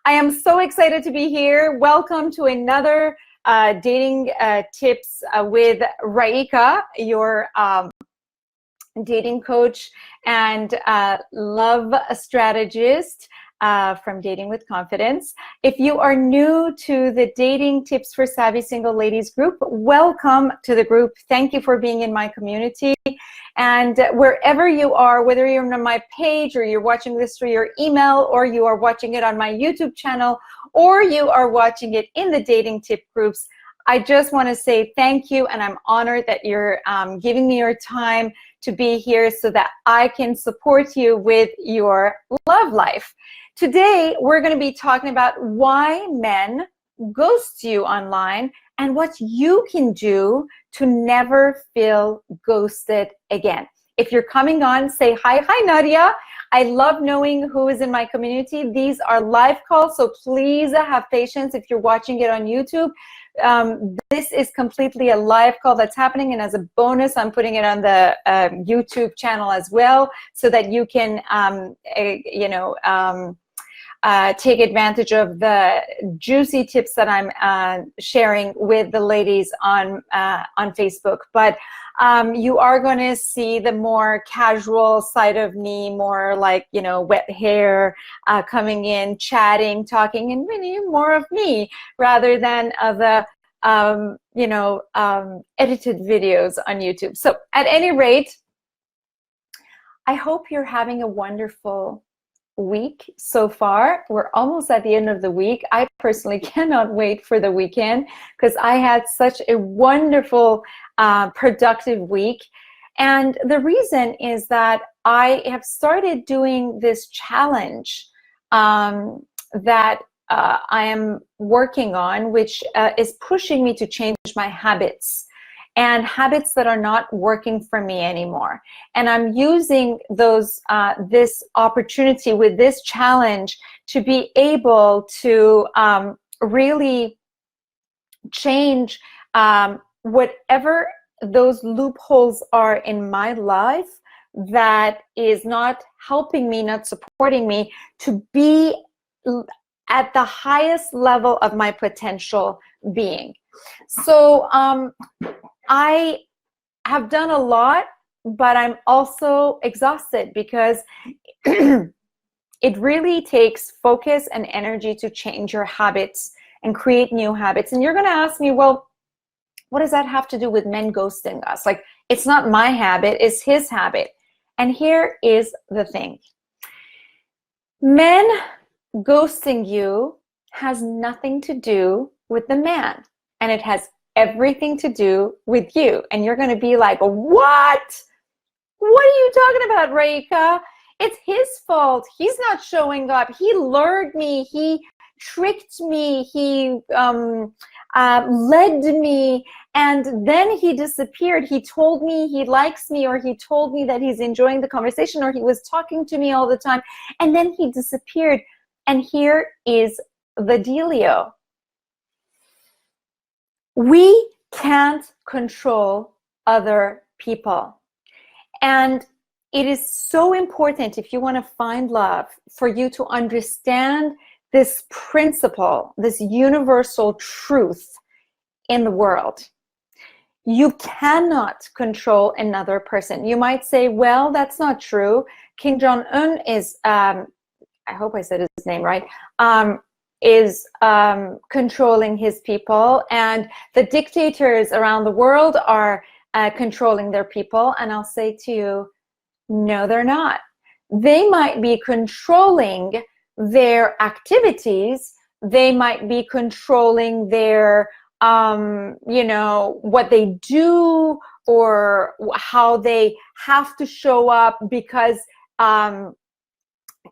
I am so excited to be here. Welcome to another dating tips with Raeeka, your dating coach and love strategist from Dating with Confidence. If you are new to the Dating Tips for Savvy Single Ladies group, welcome to the group. Thank you for being in my community. And wherever you are, whether you're on my page or you're watching this through your email or you are watching it on my YouTube channel or you are watching it in the dating tip groups, I just want to say thank you, and I'm honored that you're giving me your time to be here so that I can support you with your love life. Today, we're going to be talking about why men ghost you online and what you can do to never feel ghosted again. If you're coming on, say hi. Hi, Nadia. I love knowing who is in my community. These are live calls, so please have patience if you're watching it on YouTube. This is completely a live call that's happening, and as a bonus, I'm putting it on the YouTube channel as well, so that you can, take advantage of the juicy tips that I'm sharing with the ladies on Facebook. But you are going to see the more casual side of me, more like, wet hair coming in, chatting, talking, and really more of me rather than the edited videos on YouTube. So at any rate, I hope you're having a wonderful week so far. We're almost at the end of the week. I personally cannot wait for the weekend because I had such a wonderful, productive week. And the reason is that I have started doing this challenge that I am working on, which is pushing me to change my habits and habits that are not working for me anymore. And I'm using those this opportunity with this challenge to be able to really change whatever those loopholes are in my life that is not helping me, not supporting me to be at the highest level of my potential being. So I have done a lot, but I'm also exhausted because it really takes focus and energy to change your habits and create new habits. And you're going to ask me, well, what does that have to do with men ghosting us? Like, it's not my habit, it's his habit. And here is the thing. Men ghosting you has nothing to do with the man, and it has everything to do with you. And you're going to be like, what? What are you talking about, Raeeka? It's his fault. He's not showing up. He lured me. He tricked me. He led me. And then he disappeared. He told me he likes me, or he told me that he's enjoying the conversation, or he was talking to me all the time. And then he disappeared. And here is the dealio. We can't control other people. And it is so important, if you want to find love, for you to understand this principle, this universal truth in the world. You cannot control another person. You might say, well, that's not true. Kim Jong-un is, I hope I said his name right, is controlling his people, and the dictators around the world are controlling their people. And I'll say to you, no, they're not. They might be controlling their activities. They might be controlling their, what they do or how they have to show up because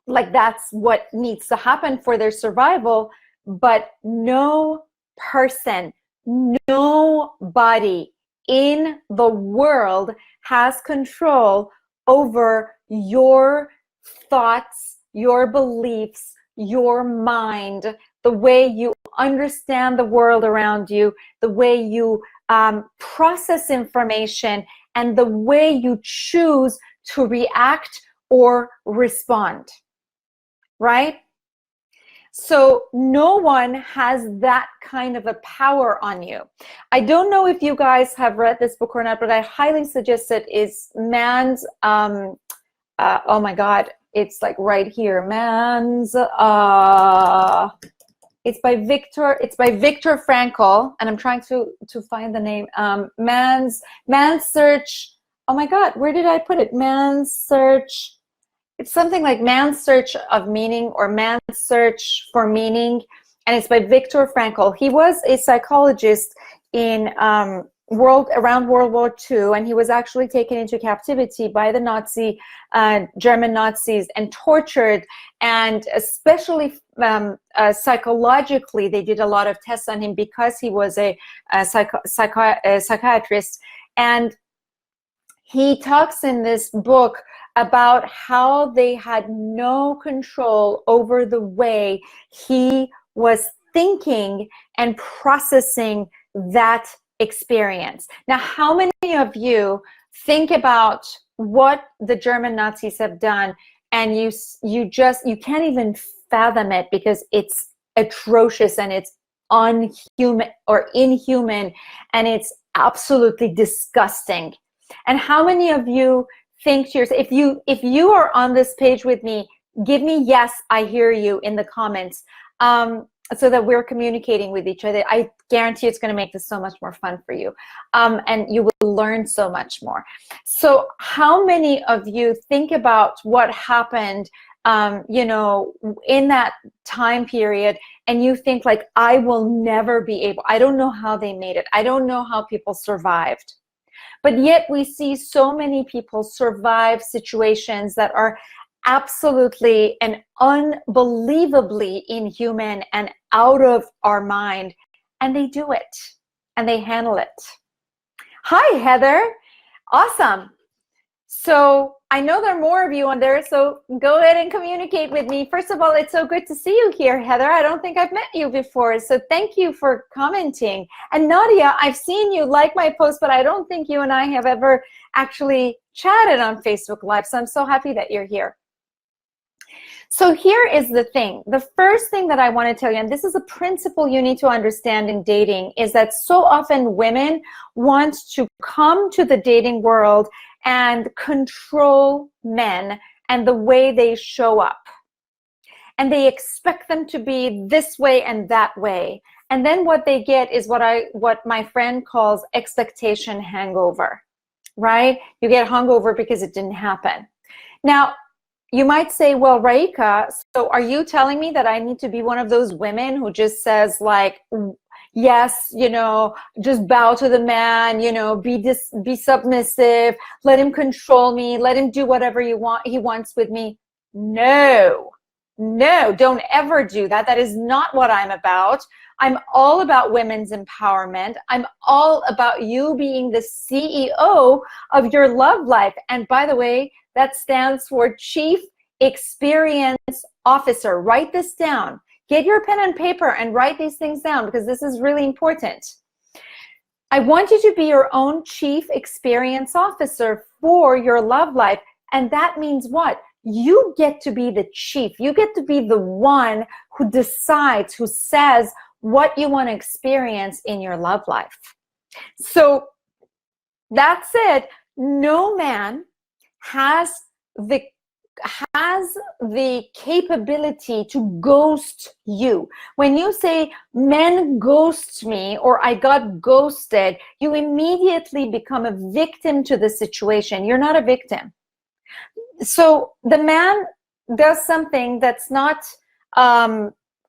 like that's what needs to happen for their survival. But no person, nobody in the world has control over your thoughts, your beliefs, your mind, the way you understand the world around you, the way you process information, and the way you choose to react or respond, right? So no one has that kind of a power on you. I don't know if you guys have read this book or not, but I highly suggest it. Is Man's, oh my God, it's like right here. Man's, it's by Viktor Frankl, and I'm trying to find the name. Man's Search. Oh my God, where did I put it? Man's Search. It's something like Man's Search of Meaning or Man's Search for Meaning, and it's by Viktor Frankl. He was a psychologist in around World War II, and he was actually taken into captivity by the German Nazis and tortured, and especially psychologically, they did a lot of tests on him because he was a psychiatrist. And he talks in this book about how they had no control over the way he was thinking and processing that experience. Now, how many of you think about what the German Nazis have done, and you can't even fathom it because it's atrocious and it's unhuman or inhuman, and it's absolutely disgusting? And how many of you think to yourself, if you are on this page with me, give me yes, I hear you in the comments, so that we're communicating with each other. I guarantee it's going to make this so much more fun for you, and you will learn so much more. So how many of you think about what happened in that time period, and you think like, I will never be able, I don't know how they made it, I don't know how people survived. But yet we see so many people survive situations that are absolutely and unbelievably inhuman and out of our mind, and they do it and they handle it. Hi, Heather. Awesome. So I know there are more of you on there, so go ahead and communicate with me. First of all, it's so good to see you here, Heather. I don't think I've met you before, so thank you for commenting. And Nadia, I've seen you like my post, but I don't think you and I have ever actually chatted on Facebook Live, so I'm so happy that you're here. So here is the thing. The first thing that I want to tell you, and this is a principle you need to understand in dating, is that so often women want to come to the dating world and control men and the way they show up. And they expect them to be this way and that way. And then what they get is what my friend calls expectation hangover, right? You get hungover because it didn't happen. Now, you might say, well, Raeeka, so are you telling me that I need to be one of those women who just says like, yes, just bow to the man, be submissive, let him control me, let him do whatever he wants with me? No, don't ever do that. That is not what I'm about. I'm all about women's empowerment. I'm all about you being the CEO of your love life. And by the way, that stands for Chief Experience Officer. Write this down. Get your pen and paper and write these things down, because this is really important. I want you to be your own Chief Experience Officer for your love life. And that means what? You get to be the chief. You get to be the one who decides, who says what you want to experience in your love life. So that's it. No man has the capability to ghost you. When you say men ghost me or I got ghosted, you immediately become a victim to the situation. You're not a victim. So the man does something that's not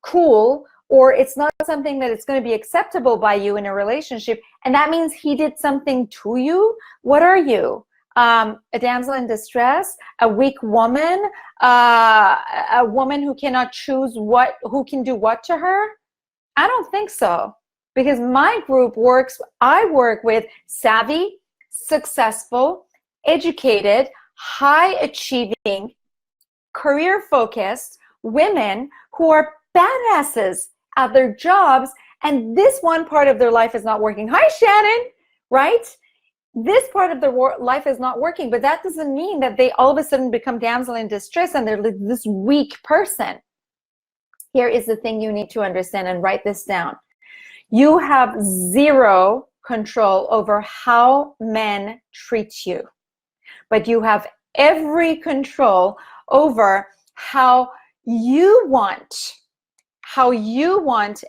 cool, or it's not something that it's going to be acceptable by you in a relationship, and that means he did something to you. What are you? A damsel in distress, a weak woman, a woman who cannot choose who can do what to her? I don't think so, because my group I work with savvy, successful, educated, high achieving, career focused women who are badasses at their jobs, and this one part of their life is not working. Hi, Shannon, right? This part of their life is not working, but that doesn't mean that they all of a sudden become damsel in distress and they're this weak person. here is the thing you need to understand, and write this down. You have zero control over how men treat you, but you have every control over how you want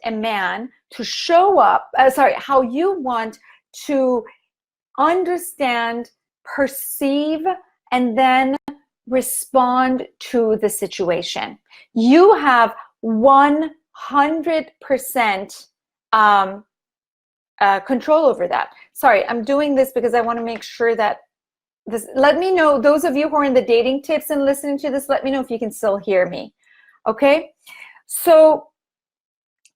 a man to show up, how you want to understand, perceive, and then respond to the situation. You have 100% control over that. Sorry, I'm doing this because I want to make sure that this, let me know, those of you who are in the dating tips and listening to this, let me know if you can still hear me. Okay? So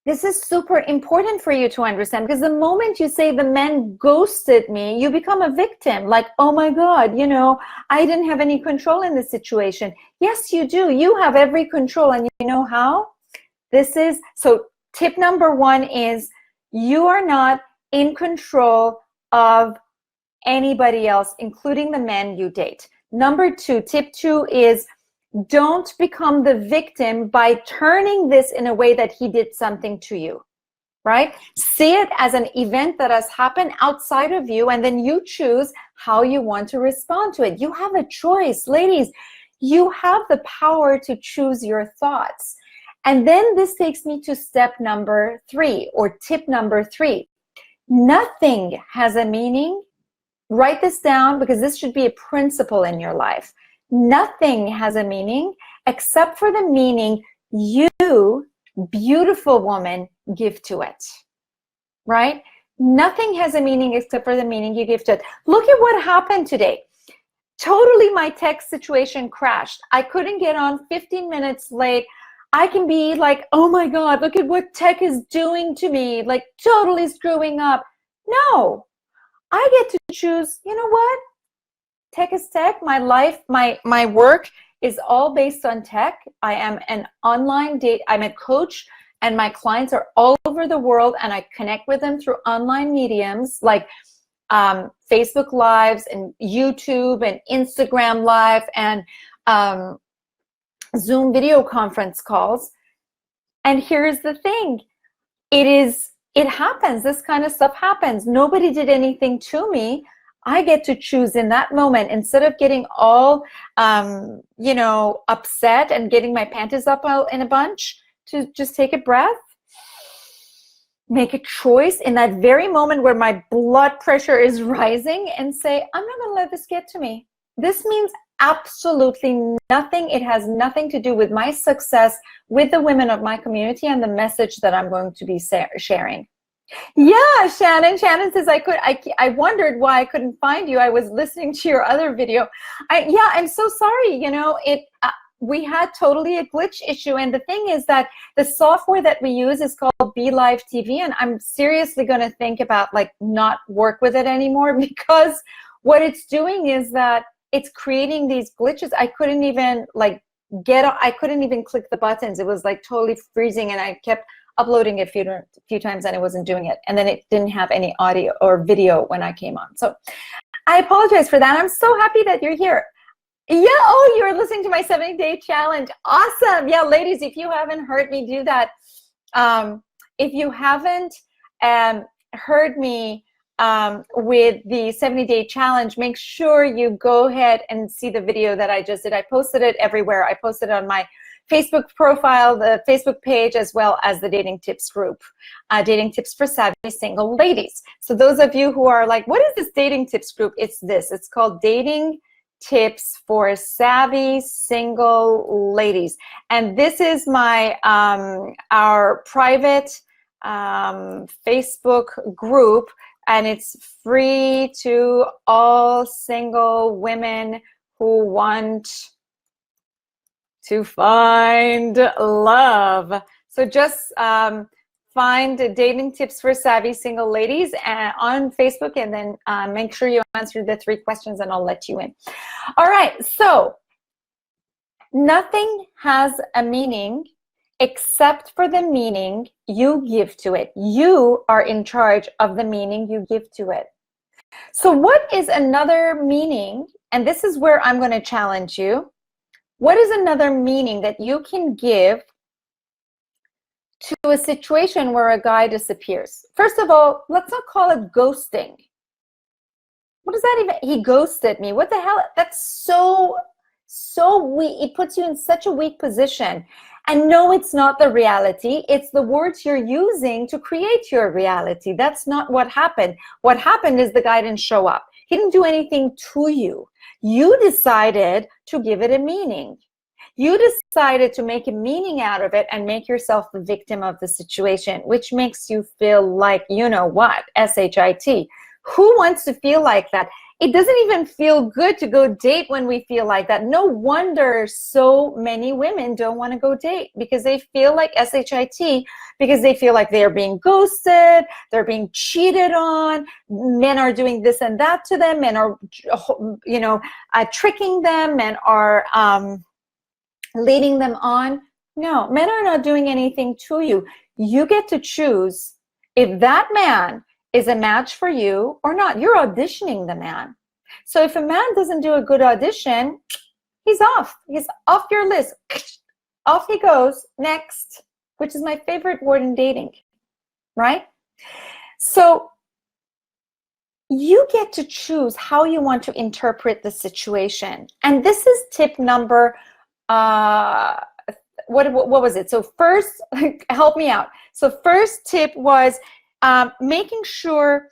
this is super important for you to understand, because the moment you say the man ghosted me, you become a victim. Like, oh my God, you know, I didn't have any control in this situation. Yes, you do. You have every control. And you know how? So tip number 1 is you are not in control of anybody else, including the men you date. Number 2, tip 2 is don't become the victim by turning this in a way that he did something to you, right? See it as an event that has happened outside of you, and then you choose how you want to respond to it. You have a choice, ladies. You have the power to choose your thoughts. And then this takes me to step number 3, or tip number 3. Nothing has a meaning. Write this down, because this should be a principle in your life. Nothing has a meaning except for the meaning you, beautiful woman, give to it, right? Nothing has a meaning except for the meaning you give to it. Look at what happened today. Totally, my tech situation crashed. I couldn't get on, 15 minutes late. I can be like, oh my God, look at what tech is doing to me, like totally screwing up. No, I get to choose, you know what? Tech is tech. My life, my work is all based on tech. I am an online I'm a coach, and my clients are all over the world, and I connect with them through online mediums like Facebook Lives and YouTube and Instagram Live and Zoom video conference calls. And here's the thing. It happens. This kind of stuff happens. Nobody did anything to me. I get to choose in that moment, instead of getting all, you know, upset and getting my panties up in a bunch, to just take a breath, make a choice in that very moment where my blood pressure is rising, and say, I'm not going to let this get to me. This means absolutely nothing. It has nothing to do with my success with the women of my community and the message that I'm going to be sharing. Yeah, Shannon. Shannon says, I wondered why I couldn't find you. I was listening to your other video. Yeah, I'm so sorry. You know, we had totally a glitch issue. And the thing is that the software that we use is called Be Live TV. And I'm seriously going to think about like not work with it anymore, because what it's doing is that it's creating these glitches. I couldn't even like I couldn't even click the buttons. It was like totally freezing, and I kept uploading it a few times and it wasn't doing it. And then it didn't have any audio or video when I came on. So I apologize for that. I'm so happy that you're here. Yeah, oh, you're listening to my 70-day challenge. Awesome. Yeah, ladies, if you haven't heard me do that, if you haven't heard me with the 70-day challenge, make sure you go ahead and see the video that I just did. I posted it everywhere. I posted it on my Facebook profile, the Facebook page, as well as the Dating Tips group, Dating Tips for Savvy Single Ladies. So those of you who are like, what is this Dating Tips group? It's this. It's called Dating Tips for Savvy Single Ladies. And this is my our private Facebook group, and it's free to all single women who want to find love. So just find Dating Tips for Savvy Single Ladies on Facebook, and then make sure you answer the 3 questions and I'll let you in. All right, so nothing has a meaning except for the meaning you give to it. You are in charge of the meaning you give to it. So what is another meaning? And this is where I'm going to challenge you. What is another meaning that you can give to a situation where a guy disappears. First of all, let's not call it ghosting. What does that even, he ghosted me. What the hell? That's so weak. It puts you in such a weak position. And no, it's not the reality. It's the words you're using to create your reality. That's not what happened. What happened is the guy didn't show up. He didn't do anything to you. You decided to give it a meaning. You decided to make a meaning out of it and make yourself the victim of the situation, which makes you feel like, you know what, S-H-I-T. Who wants to feel like that? It doesn't even feel good to go date when we feel like that. No wonder so many women don't want to go date, because they feel like S-H-I-T, because they feel like they're being ghosted, they're being cheated on, men are doing this and that to them, men are, you know, tricking them, men are leading them on. No, men are not doing anything to you. You get to choose if that man is a match for you or not. You're auditioning the man. So if a man doesn't do a good audition, he's off. He's off your list. Off he goes. Next, which is my favorite word in dating, right? So you get to choose how you want to interpret the situation. And this is tip number, what was it? So first, help me out. So first tip was making sure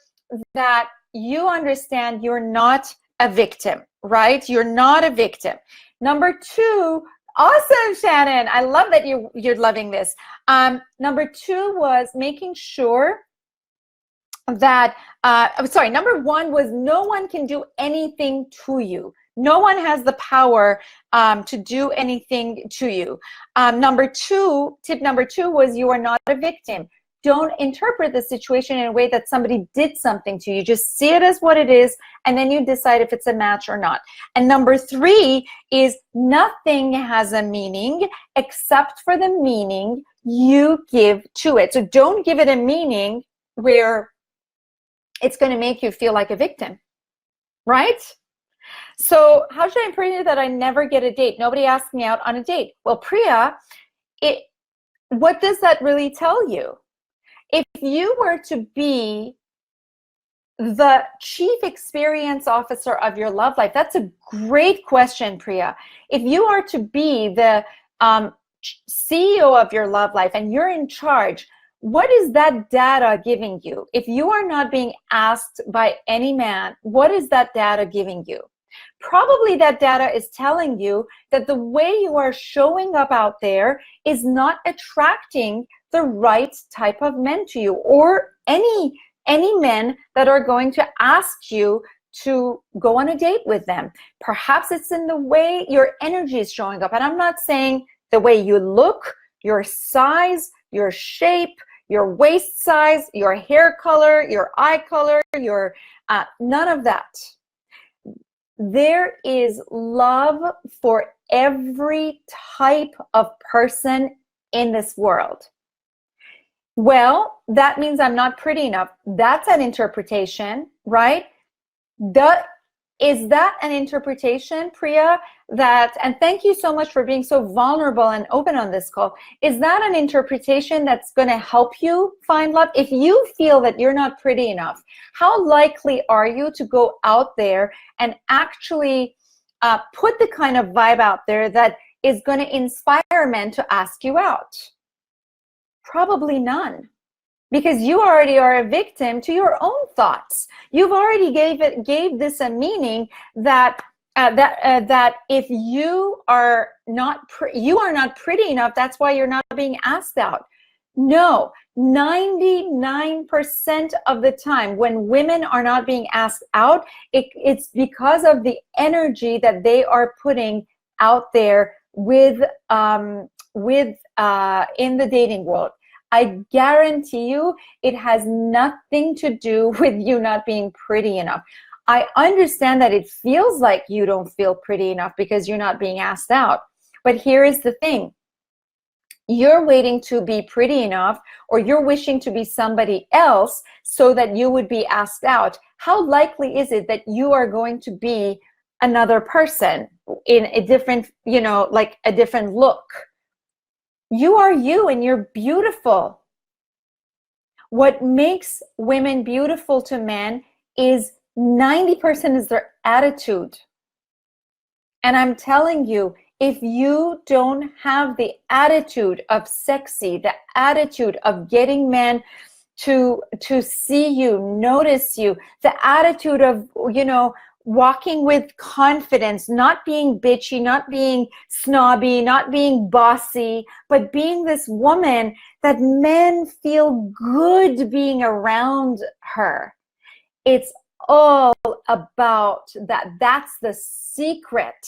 that you understand you're not a victim, right? You're not a victim. Number two, awesome, Shannon. I love that you're loving this. Number two was making sure that, number one was no one can do anything to you. No one has the power to do anything to you. Tip number two was you are not a victim. Don't interpret the situation in a way that somebody did something to you. Just see it as what it is, and then you decide if it's a match or not. And number three is nothing has a meaning except for the meaning you give to it. So don't give it a meaning where it's going to make you feel like a victim, right? So how should I prove that I never get a date? Nobody asked me out on a date. Well, Priya, what does that really tell you? If you were to be the chief experience officer of your love life, that's a great question, Priya. If you are to be the CEO of your love life and you're in charge, what is that data giving you? If you are not being asked by any man, what is that data giving you? Probably that data is telling you that the way you are showing up out there is not attracting the right type of men to you, or any men that are going to ask you to go on a date with them. Perhaps it's in the way your energy is showing up. And I'm not saying the way you look, your size, your shape, your waist size, your hair color, your eye color, your none of that. There is love for every type of person in this world. Well, that means I'm not pretty enough. That's an interpretation, right? Is that an interpretation, Priya? And thank you so much for being so vulnerable and open on this call. Is that an interpretation that's going to help you find love? If you feel that you're not pretty enough, how likely are you to go out there and actually put the kind of vibe out there that is going to inspire men to ask you out? Probably none, because you already are a victim to your own thoughts. You've already gave this a meaning that that if you are not pretty enough, that's why you're not being asked out. No, 99% of the time when women are not being asked out, it's because of the energy that they are putting out there with in the dating world. I guarantee you it has nothing to do with you not being pretty enough. I understand that it feels like you don't feel pretty enough because you're not being asked out. But here is the thing. You're waiting to be pretty enough, or you're wishing to be somebody else so that you would be asked out. How likely is it that you are going to be another person in a different, like a different look? You are you, and you're beautiful. What makes women beautiful to men is 90% is their attitude. And I'm telling you, if you don't have the attitude of sexy, the attitude of getting men to see you, notice you, the attitude of, you know, walking with confidence, not being bitchy, not being snobby, not being bossy, but being this woman that men feel good being around her. It's all about that. That's the secret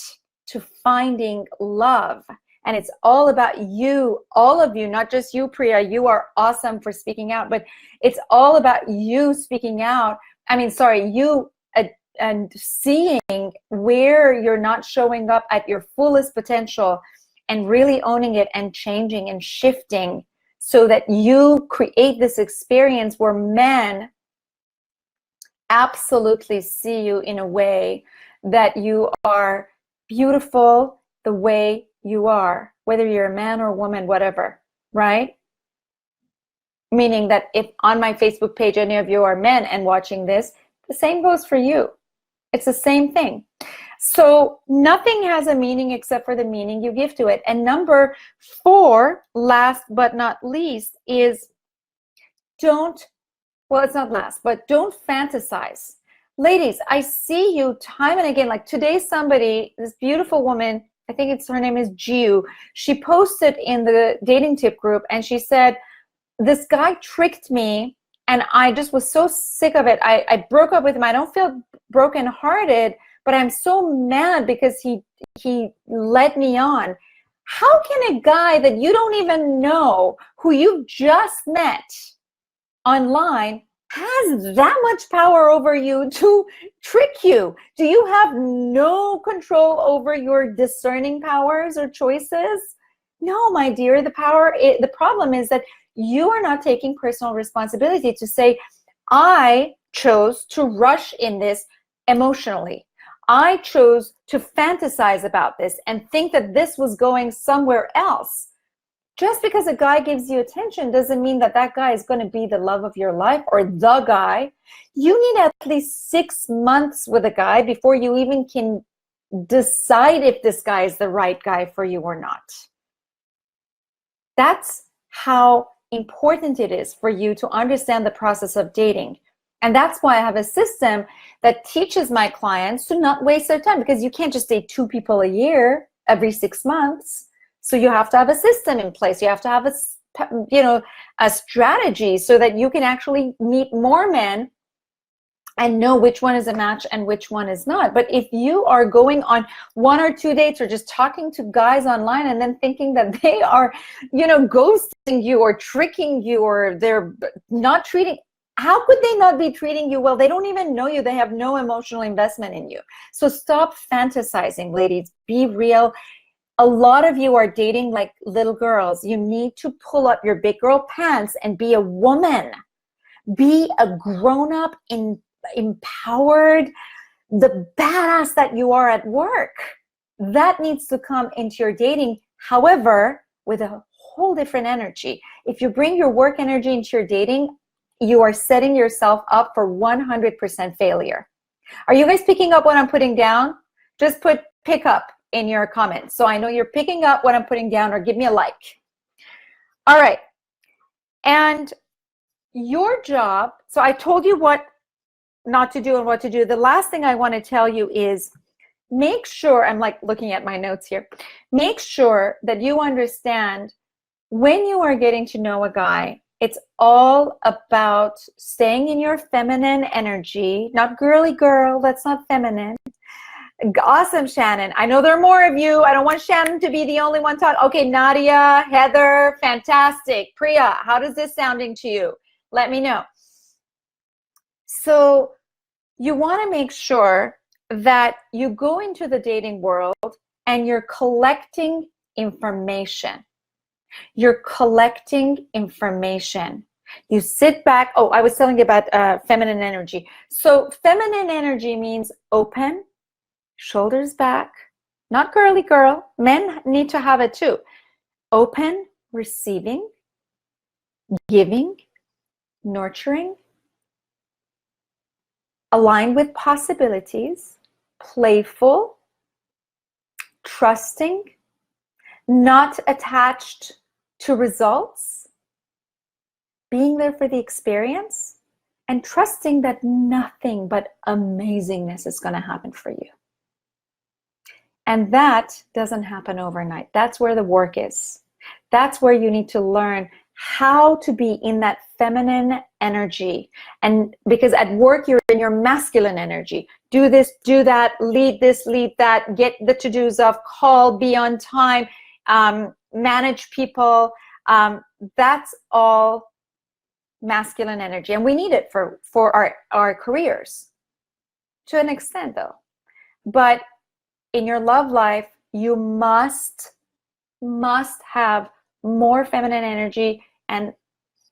to finding love. And it's all about you, all of you, not just you, Priya. You are awesome for speaking out, but it's all about you speaking out. I mean, sorry, you and seeing where you're not showing up at your fullest potential and really owning it and changing and shifting so that you create this experience where men absolutely see you in a way that you are beautiful the way you are, whether you're a man or a woman, whatever, right? Meaning that if on my Facebook page any of you are men and watching this, the same goes for you. It's the same thing. So nothing has a meaning except for the meaning you give to it. And number 4, last but not least, is well, it's not last, but don't fantasize. Ladies, I see you time and again, like today somebody, this beautiful woman, I think her name is Jiu, she posted in the dating tip group and she said, this guy tricked me and I just was so sick of it. I broke up with him. I don't feel brokenhearted, but I'm so mad because he led me on. How can a guy that you don't even know, who you just met online, has that much power over you to trick you? Do you have no control over your discerning powers or choices? No, my dear. The problem is that you are not taking personal responsibility to say, I chose to rush in this emotionally. I chose to fantasize about this and think that this was going somewhere else. Just because a guy gives you attention doesn't mean that that guy is going to be the love of your life or the guy. You need at least 6 months with a guy before you even can decide if this guy is the right guy for you or not. That's how important it is for you to understand the process of dating. And that's why I have a system that teaches my clients to not waste their time, because you can't just date 2 people a year every 6 months. So you have to have a system in place. You have to have a strategy so that you can actually meet more men and know which one is a match and which one is not. But if you are going on 1 or 2 dates or just talking to guys online and then thinking that they are, ghosting you or tricking you or they're not treating, how could they not be treating you well? They don't even know you. They have no emotional investment in you. So stop fantasizing, ladies. Be real. A lot of you are dating like little girls. You need to pull up your big girl pants and be a woman. Be a grown-up, empowered, the badass that you are at work. That needs to come into your dating, however, with a whole different energy. If you bring your work energy into your dating, you are setting yourself up for 100% failure. Are you guys picking up what I'm putting down? Just put pick up in your comments so I know you're picking up what I'm putting down, or give me a like. All right. And your job, so I told you what not to do and what to do. The last thing I want to tell you is make sure, I'm like looking at my notes here, make sure that you understand when you are getting to know a guy, it's all about staying in your feminine energy, not girly girl, that's not feminine. Awesome, Shannon. I know there are more of you. I don't want Shannon to be the only one talking. Okay, Nadia, Heather, fantastic. Priya, how does this sounding to you? Let me know. So you want to make sure that you go into the dating world and you're collecting information. You're collecting information. You sit back. Oh, I was telling you about feminine energy. So feminine energy means open, shoulders back, not girly girl. Men need to have it too. Open, receiving, giving, nurturing, aligned with possibilities, playful, trusting, not attached to results, being there for the experience, and trusting that nothing but amazingness is going to happen for you. And that doesn't happen overnight. That's where the work is. That's where you need to learn how to be in that feminine energy. And because at work, you're in your masculine energy. Do this, do that, lead this, lead that, get the to-dos off, call, be on time, manage people. That's all masculine energy. And we need it for our careers to an extent though. But in your love life, you must have more feminine energy and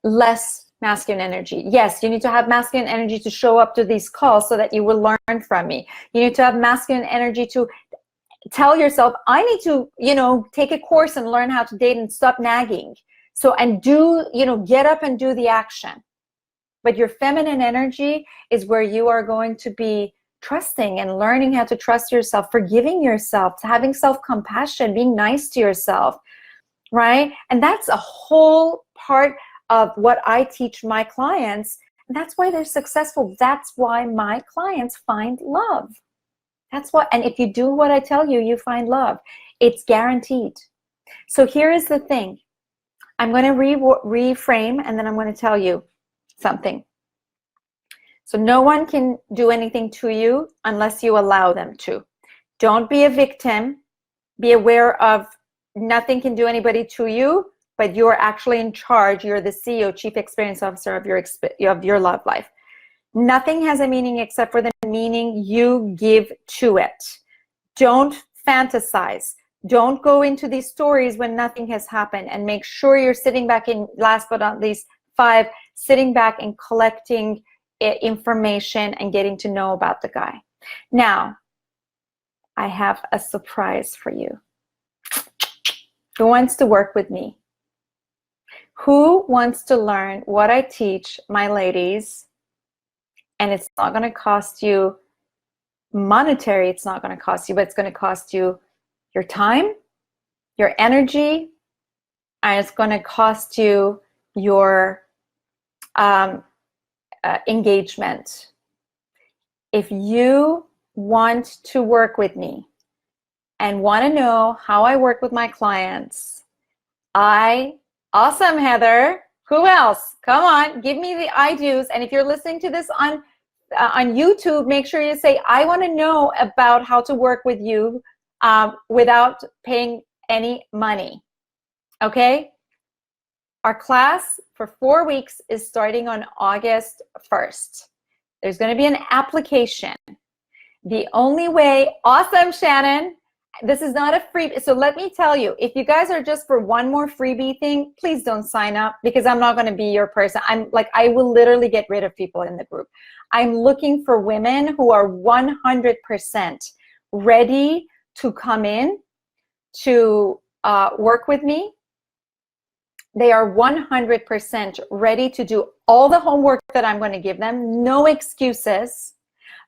less masculine energy. Yes, you need to have masculine energy to show up to these calls so that you will learn from me. You need to have masculine energy to tell yourself, I need to, take a course and learn how to date and stop nagging. So, and do, get up and do the action. But your feminine energy is where you are going to be trusting and learning how to trust yourself, forgiving yourself, having self-compassion, being nice to yourself, right? And that's a whole part of what I teach my clients. And that's why they're successful. That's why my clients find love. That's what, and if you do what I tell you, you find love. It's guaranteed. So here is the thing. I'm going to reframe, and then I'm going to tell you something. So no one can do anything to you unless you allow them to. Don't be a victim. Be aware of nothing can do anybody to you, but you're actually in charge. You're the CEO, Chief Experience Officer of your love life. Nothing has a meaning except for the meaning you give to it. Don't fantasize. Don't go into these stories when nothing has happened, and make sure you're sitting back in, last but not least, 5, sitting back and collecting information and getting to know about the guy. Now, I have a surprise for you. Who wants to work with me? Who wants to learn what I teach my ladies? And it's not going to cost you monetary, it's not going to cost you, but it's going to cost you your time, your energy, and it's going to cost you your engagement. If you want to work with me and want to know how I work with my clients, awesome, Heather. Who else? Come on, give me the I do's. And if you're listening to this on YouTube, make sure you say, I want to know about how to work with you without paying any money. Okay? Our class for 4 weeks is starting on August 1st. There's going to be an application. The only way, awesome, Shannon. This is not a free, so let me tell you, if you guys are just for one more freebie thing, please don't sign up, because I'm not going to be your person. I will literally get rid of people in the group. I'm looking for women who are 100% ready to come in to work with me. They are 100% ready to do all the homework that I'm going to give them, no excuses.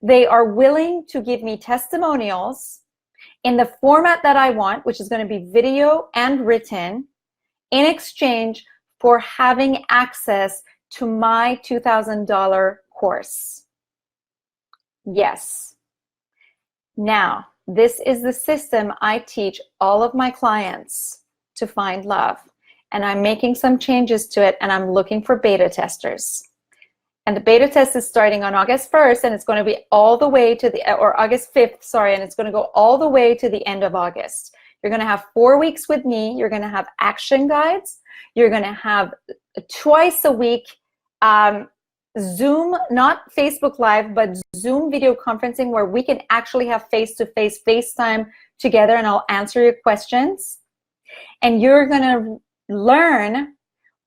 They are willing to give me testimonials in the format that I want, which is going to be video and written, in exchange for having access to my $2,000 course. Yes. Now, this is the system I teach all of my clients to find love. And I'm making some changes to it, and I'm looking for beta testers. And the beta test is starting on August 1st, and it's going to be all the way to or August 5th, sorry, and it's going to go all the way to the end of August. You're going to have 4 weeks with me. You're going to have action guides. You're going to have twice a week Zoom, not Facebook Live, but Zoom video conferencing, where we can actually have face-to-face FaceTime together, and I'll answer your questions. And you're going to learn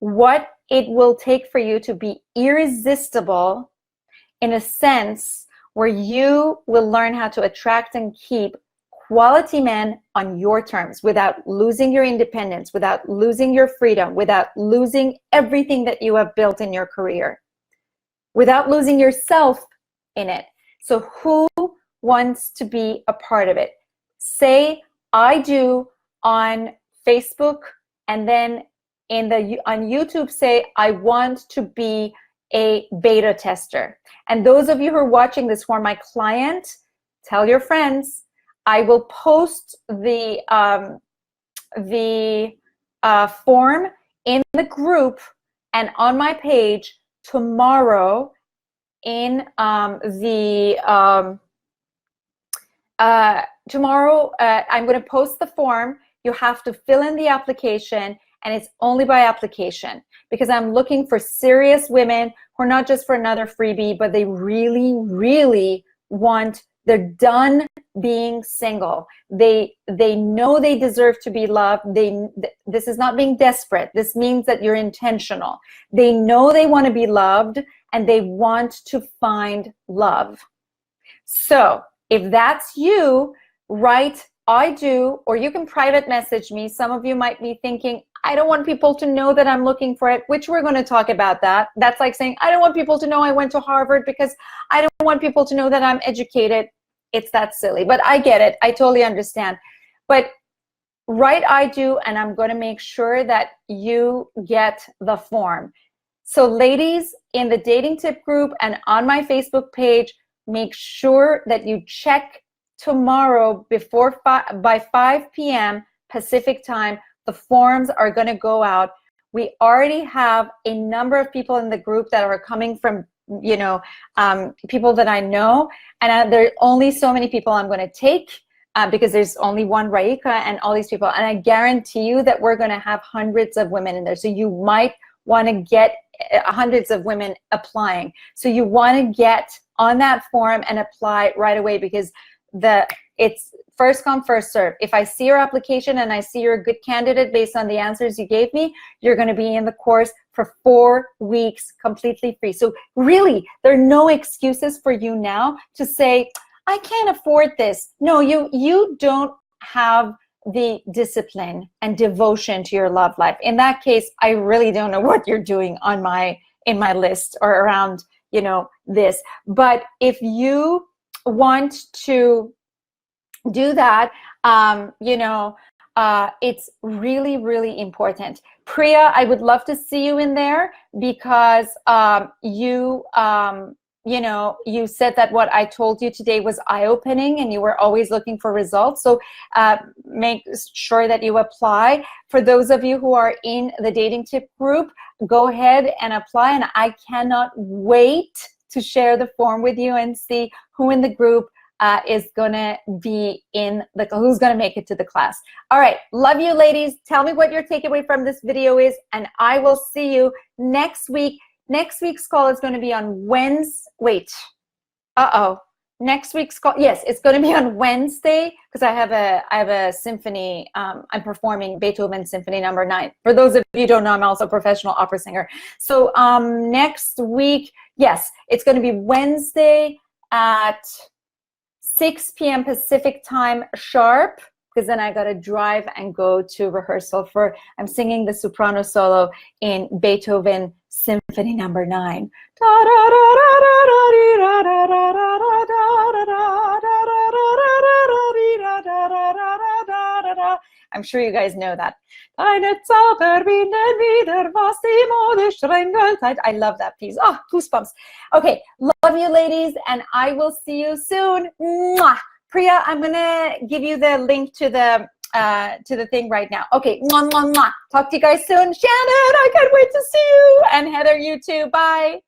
what it will take for you to be irresistible, in a sense where you will learn how to attract and keep quality men on your terms, without losing your independence, without losing your freedom, without losing everything that you have built in your career, without losing yourself in it. So who wants to be a part of it? Say I do on Facebook, and then on YouTube say I want to be a beta tester. And those of you who are watching this who are my client, tell your friends. I will post the form in the group and on my page tomorrow. Tomorrow I'm going to post the form. You have to fill in the application, and it's only by application, because I'm looking for serious women who are not just for another freebie, but they really, really want, they're done being single. They know they deserve to be loved. This is not being desperate. This means that you're intentional. They know they want to be loved, and they want to find love. So if that's you, write I do, or you can private message me. Some of you might be thinking, I don't want people to know that I'm looking for it, which we're going to talk about that. That's like saying, I don't want people to know I went to Harvard because I don't want people to know that I'm educated. It's that silly, but I get it. I totally understand. But write I do, and I'm going to make sure that you get the form. So ladies, in the dating tip group and on my Facebook page, make sure that you check tomorrow by 5 p.m. Pacific time. The forms are going to go out. We already have a number of people in the group that are coming from, people that I know, and there are only so many people I'm going to take because there's only one Raeeka and all these people, and I guarantee you that we're going to have hundreds of women in there. So you might want to get hundreds of women applying. So you want to get on that form and apply right away, because it's first come, first serve. If I see your application and I see you're a good candidate based on the answers you gave me, you're going to be in the course for 4 weeks completely free. So really, there are no excuses for you now to say, I can't afford this. No, you don't have the discipline and devotion to your love life. In that case, I really don't know what you're doing in my list or around, this. But if you want to do that, it's really, really important. Priya, I would love to see you in there, because you said that what I told you today was eye-opening and you were always looking for results. So make sure that you apply. For those of you who are in the dating tip group, go ahead and apply. And I cannot wait to share the form with you and see who in the group is gonna be who's gonna make it to the class. All right, love you ladies. Tell me what your takeaway from this video is, and I will see you next week. Next week's call is going to be on Wednesday. Next week's call, yes, it's going to be on Wednesday, because I have a symphony. I'm performing Beethoven Symphony No. 9. For those of you who don't know, I'm also a professional opera singer. So next week, yes, it's going to be Wednesday at 6 p.m. Pacific time sharp, because then I got to drive and go to rehearsal I'm singing the soprano solo in Beethoven Symphony No. 9. I'm sure you guys know that. I love that piece. Oh, goosebumps. Okay, love you ladies, and I will see you soon. Mwah. Priya, I'm gonna give you the link to the thing right now. Okay, mwah, mwah, mwah. Talk to you guys soon. Shannon, I can't wait to see you. And Heather, you too. Bye.